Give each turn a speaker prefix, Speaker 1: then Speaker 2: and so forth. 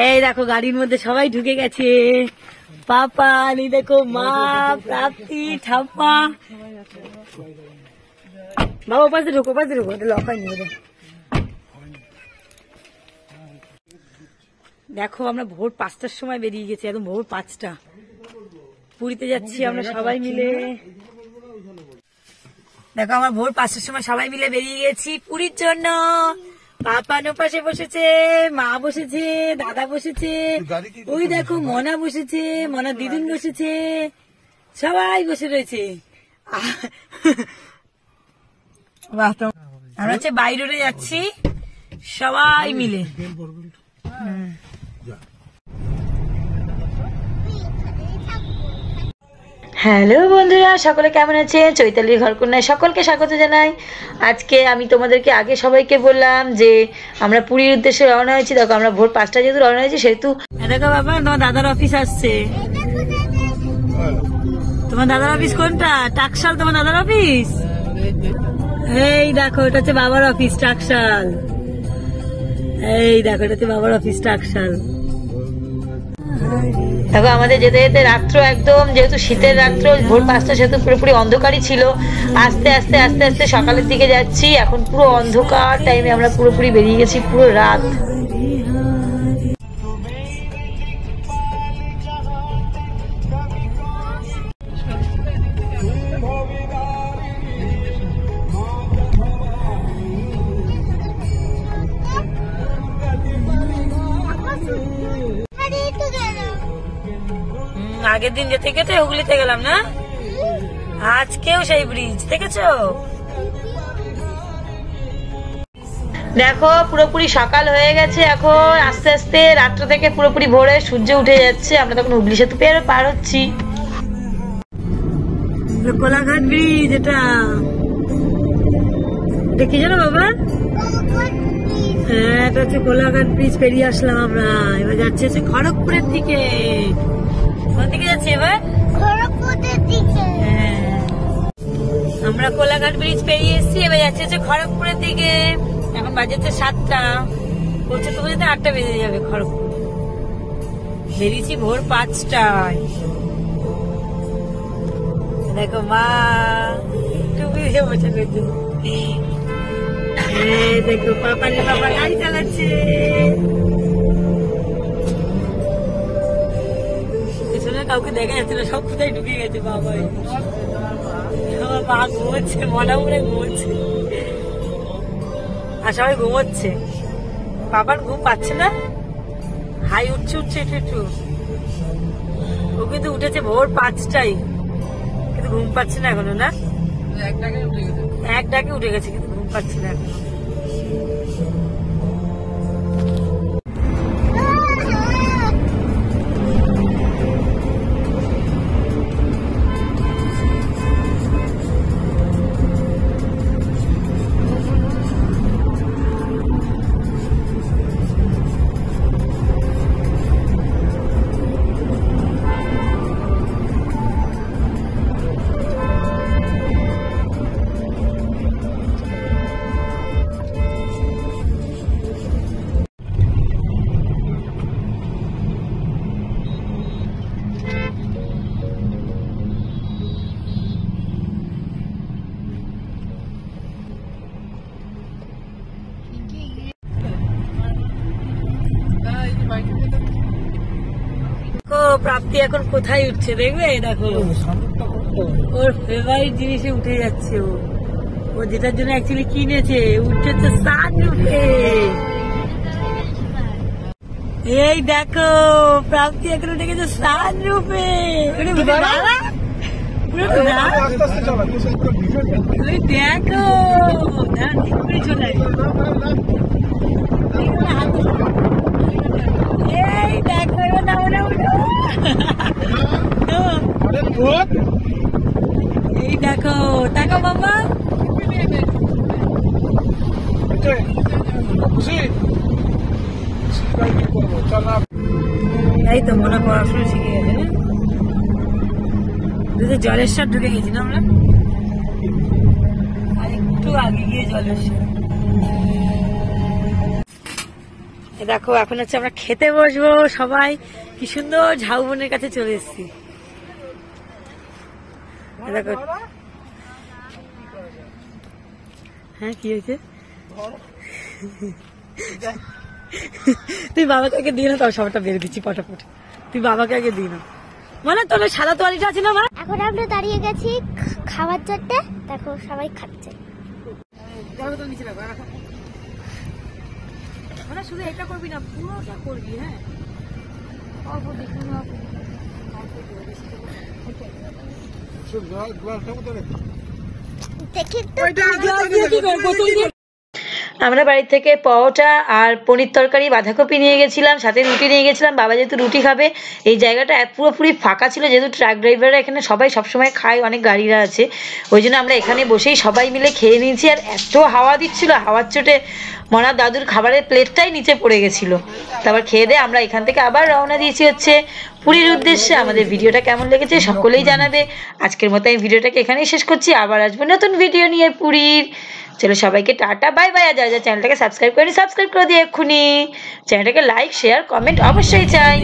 Speaker 1: এই দেখো গাড়ির মধ্যে সবাই ঢুকে গেছে। পাপা, নি দেখো মা, প্রাপ্তি, ঠাম্মা। বাবা পাশে ঢুকো, পাশে ঢুকো, লক হয়নি। দেখো আমরা ভোর 5টার সময় বেরিয়ে গেছি, একদম ভোর 5টা। পুরীতে যাচ্ছি আমরা সবাই মিলে। দেখো আমরা ভোর 5টার সময় সবাই মিলে বেরিয়ে গেছি পুরীর জন্য। পাপা নোপাশে বসেছে, মা বসেছে, দাদা বসেছে, ওই দেখো মনা বসেছে, মনা দিদুন বসেছে, সবাই বসে রয়েছে। আমরা হচ্ছে বাইরে যাচ্ছি সবাই মিলে। হ্যালো বন্ধুরা, সকলে কেমন আছে? চৈতালির ঘরকন্যায় সকলকে স্বাগত জানাই। আজকে আমি তোমাদেরকে আগে সবাইকে বললাম যে আমরা পুরীর উদ্দেশ্যে রওনা হয়েছি। দেখো আমরা ভোর 5টা যেহেতু রওনা হয়েছি সেহেতু দেখো বাবা তোমার দাদার অফিস আসছে। তোমার দাদার অফিস কোনটা? টাকশাল তোমার দাদার অফিস। এই দেখো এটা হচ্ছে বাবার অফিস টাকশাল। এই দেখো এটা হচ্ছে বাবার অফিস টাকশাল। দেখো আমাদের যেতে যেতে রাত্র একদম, যেহেতু শীতের রাত্র, ভোর 5টা সেহেতু পুরোপুরি অন্ধকারই ছিল। আস্তে আস্তে আস্তে আস্তে সকালের দিকে যাচ্ছি। এখন পুরো অন্ধকার টাইমে আমরা পুরোপুরি বেরিয়ে গেছি, পুরো রাত। আগের দিন যেতে গেছে হুগলিতে গেলাম না, আজকেও সেই ব্রিজ দেখেছো। দেখো পুরোপুরি সকাল হয়ে গেছে, এখন আস্তে আস্তে রাত্র থেকে পুরোপুরি ভোরে সূর্য উঠে যাচ্ছে। আমরা তখন হুগলি সেতু পার হচ্ছি। কোলাঘাট ব্রিজ, এটা কি জানো বাবা? হ্যাঁ এটা হচ্ছে কোলাঘাট ব্রিজ। পেরিয়ে আসলাম আমরা, এবার যাচ্ছি হচ্ছে খড়গপুরের দিকে। কোন দিকে যাচ্ছি এবার? খড়গপুরের দিকে। হ্যাঁ আমরা কোলাঘাট ব্রিজ পেরিয়ে এসেছি, এবার যাচ্ছি হচ্ছে খড়গপুরের দিকে। এখন বাজে হচ্ছে 7টা, পৌঁছে তো যেতে 8টা বেজে যাবে। খড়গপুর বেরিয়েছি ভোর 5টায়। দেখো মা টুপি দিয়ে বসে রয়েছে। দেখো পাপা গাড়ি চালাচ্ছে। কাউকে দেখা যাচ্ছে না, সব কোথায় ঢুকে গেছে। বাবা আমার মা ঘুমোচ্ছে, মনে মনে ঘুমোচ্ছে, আর সবাই ঘুমোচ্ছে। বাবার ঘুম পাচ্ছে না, হাই উঠছে একটু। ও কিন্তু উঠেছে ভোর 5টায়, কিন্তু ঘুম পাচ্ছে না এখনো। না এক ডাকে উঠে গেছে, কিন্তু ঘুম পাচ্ছে না এখনো। প্রাপ্তি এখন কোথায় উঠছে দেখবে, দেখো ওর ফেভারিট জিনিসে উঠে যাচ্ছে। ও যেটার জন্য অ্যাকচুয়ালি কিনেছে, উঠেছে সানরুফে। এই দেখো প্রাপ্তি এখন উঠে গেছে সানরুফে। দেখো চলে এই দেখো এই দেখো টাকা বাবা। এই তো মনে পড়াশোনা শিখে গেছে না, জলেশ্বর ঢুকে গেছি না আমরা। আর একটু আগে গিয়ে জলেশ্বর। দেখো এখন হচ্ছে আমরা খেতে বসবো সবাই, কি সুন্দর ঝাউবনের কাছে চলে এসেছি। দেখো হ্যাঁ কি হয়েছে, তুই বাবাকে আগে দিয়ে না, তবে সবটা বেড়ে দিচ্ছি পটাপট। তুই বাবাকে আগে দিয়ে না, মানে তোর সাদা তোয়ালিটা আছে না মা।
Speaker 2: এখন আমরা দাঁড়িয়ে গেছি খাবার জন্য, দেখো সবাই খাচ্ছে।
Speaker 1: মানে শুধু এটা করবি না, পুরোটা করবি। হ্যাঁ আমরা বাড়ি থেকে পরোটা আর পনির তরকারি বাঁধাকপি নিয়ে গেছিলাম, সাথে রুটি নিয়ে গেছিলাম। বাবা যেহেতু রুটি খাবে, এই জায়গাটা পুরোপুরি ফাঁকা ছিল, যেহেতু ট্রাক ড্রাইভাররা এখানে সবাই সবসময় খায়, অনেক গাড়িরা আছে, ওই জন্য আমরা এখানে বসেই সবাই মিলে খেয়ে নিয়েছি। আর এত হাওয়া দিচ্ছিল, হাওয়ার চোটে মনার দাদুর খাবারের প্লেটটাই নিচে পড়ে গেছিল। তারপর খেয়ে দিয়ে আমরা এখান থেকে আবার রওনা দিয়েছি হচ্ছে পুরীর উদ্দেশ্যে। আমাদের ভিডিওটা কেমন লেগেছে সকলেই জানাবে। আজকের মতো আমি ভিডিওটাকে এখানেই শেষ করছি, আবার আসবো নতুন ভিডিও নিয়ে পুরীর। চলো সবাইকে টাটা বাই বাই। আর যারা যারা চ্যানেলটাকে সাবস্ক্রাইব করেনি সাবস্ক্রাইব করে দিয়ে এক্ষুনি চ্যানেলটাকে লাইক শেয়ার কমেন্ট অবশ্যই চাই।